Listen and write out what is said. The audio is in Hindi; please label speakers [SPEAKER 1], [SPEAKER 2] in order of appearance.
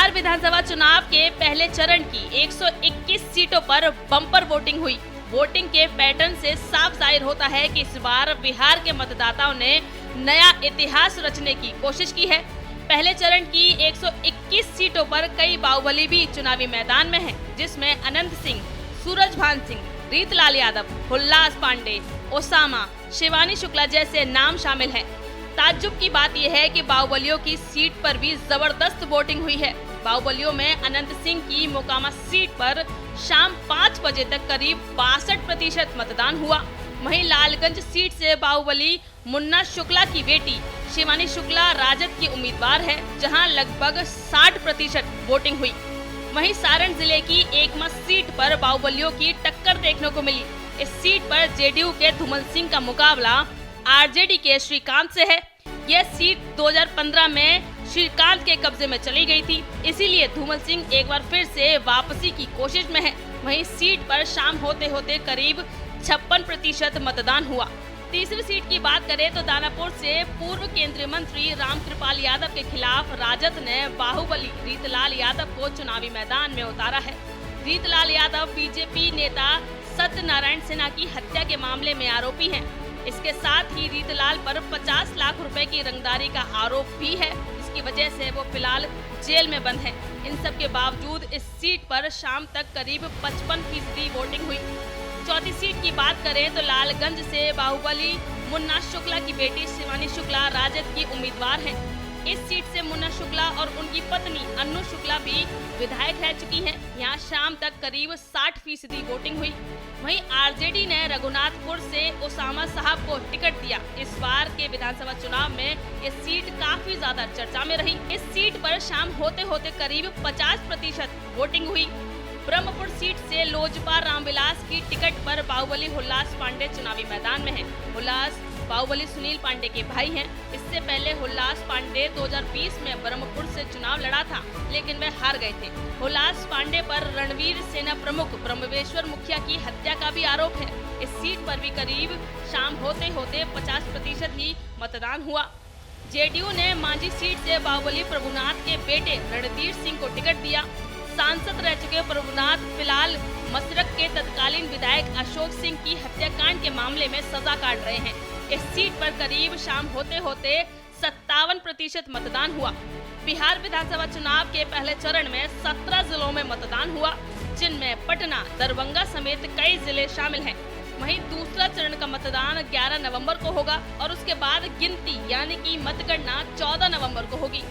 [SPEAKER 1] बिहार विधानसभा चुनाव के पहले चरण की 121 सीटों पर बम्पर वोटिंग हुई। वोटिंग के पैटर्न से साफ जाहिर होता है कि इस बार बिहार के मतदाताओं ने नया इतिहास रचने की कोशिश की है। पहले चरण की 121 सीटों पर कई बाहुबली भी चुनावी मैदान में हैं, जिसमें अनंत सिंह, सूरजभान सिंह, रीतलाल यादव, हुल्लास पांडे, ओसामा, शिवानी शुक्ला जैसे नाम शामिल हैं। ताज्जुब की बात यह है कि बाहुबलियों की सीट पर भी जबरदस्त वोटिंग हुई है। बाहुबलियों में अनंत सिंह की मोकामा सीट पर शाम 5 बजे तक करीब 62% मतदान हुआ। वहीं लालगंज सीट से बाहुबली मुन्ना शुक्ला की बेटी शिवानी शुक्ला राजद की उम्मीदवार है, जहां लगभग 60% वोटिंग हुई। वहीं सारण जिले की एकमा सीट पर बाहुबलियों की टक्कर देखने को मिली। इस सीट पर जेडीयू के धूमल सिंह का मुकाबला आरजेडी के श्रीकांत से है। यह सीट 2015 में श्रीकांत के कब्जे में चली गई थी, इसीलिए धूमल सिंह एक बार फिर से वापसी की कोशिश में है। वहीं सीट पर शाम होते होते करीब 56% मतदान हुआ। तीसरी सीट की बात करें तो दानापुर से पूर्व केंद्रीय मंत्री रामकृपाल यादव के खिलाफ राजद ने बाहुबली रीतलाल यादव को चुनावी मैदान में उतारा है। रीतलाल यादव बीजेपी नेता सत्यनारायण सिन्हा की हत्या के मामले में आरोपी हैं। इसके साथ ही रीतलाल पर 50 लाख रुपए की रंगदारी का आरोप भी है, जिसकी वजह से वो फिलहाल जेल में बंद है। इन सब के बावजूद इस सीट पर शाम तक करीब 55% वोटिंग हुई। चौथी सीट की बात करें तो लालगंज से बाहुबली मुन्ना शुक्ला की बेटी शिवानी शुक्ला राजद की उम्मीदवार हैं। इस सीट से मुन्ना शुक्ला और उनकी पत्नी अन्नू शुक्ला भी विधायक रह चुकी हैं। यहाँ शाम तक करीब 60% वोटिंग हुई। वहीं आरजेडी ने रघुनाथपुर से ओसामा साहब को टिकट दिया। इस बार के विधानसभा चुनाव में ये सीट काफी ज्यादा चर्चा में रही। इस सीट पर शाम होते होते करीब 50% वोटिंग हुई। ब्रह्मपुर सीट से लोजपा रामविलास की टिकट पर बाहुबली हुल्लास पांडे चुनावी मैदान में है। हुल्लास बाहुबली सुनील पांडे के भाई हैं। इससे पहले हुल्लास पांडे 2020 में ब्रह्मपुर से चुनाव लड़ा था, लेकिन वे हार गए थे। हुल्लास पांडे पर रणवीर सेना प्रमुख ब्रह्मवेश्वर मुखिया की हत्या का भी आरोप है। इस सीट पर भी करीब शाम होते होते 50% ही मतदान हुआ। जेडीयू ने मांझी सीट से बाहुबली प्रभुनाथ के बेटे रणधीर सिंह को टिकट दिया। सांसद रह चुके प्रभुनाथ फिलहाल मसरक के तत्कालीन विधायक अशोक सिंह की हत्याकांड के मामले में सजा काट रहे हैं। इस सीट पर करीब शाम होते होते 57% मतदान हुआ। बिहार विधानसभा चुनाव के पहले चरण में 17 जिलों में मतदान हुआ, जिनमें पटना, दरभंगा समेत कई जिले शामिल हैं। वहीं दूसरा चरण का मतदान 11 नवंबर को होगा और उसके बाद गिनती यानी कि मतगणना 14 नवंबर को होगी।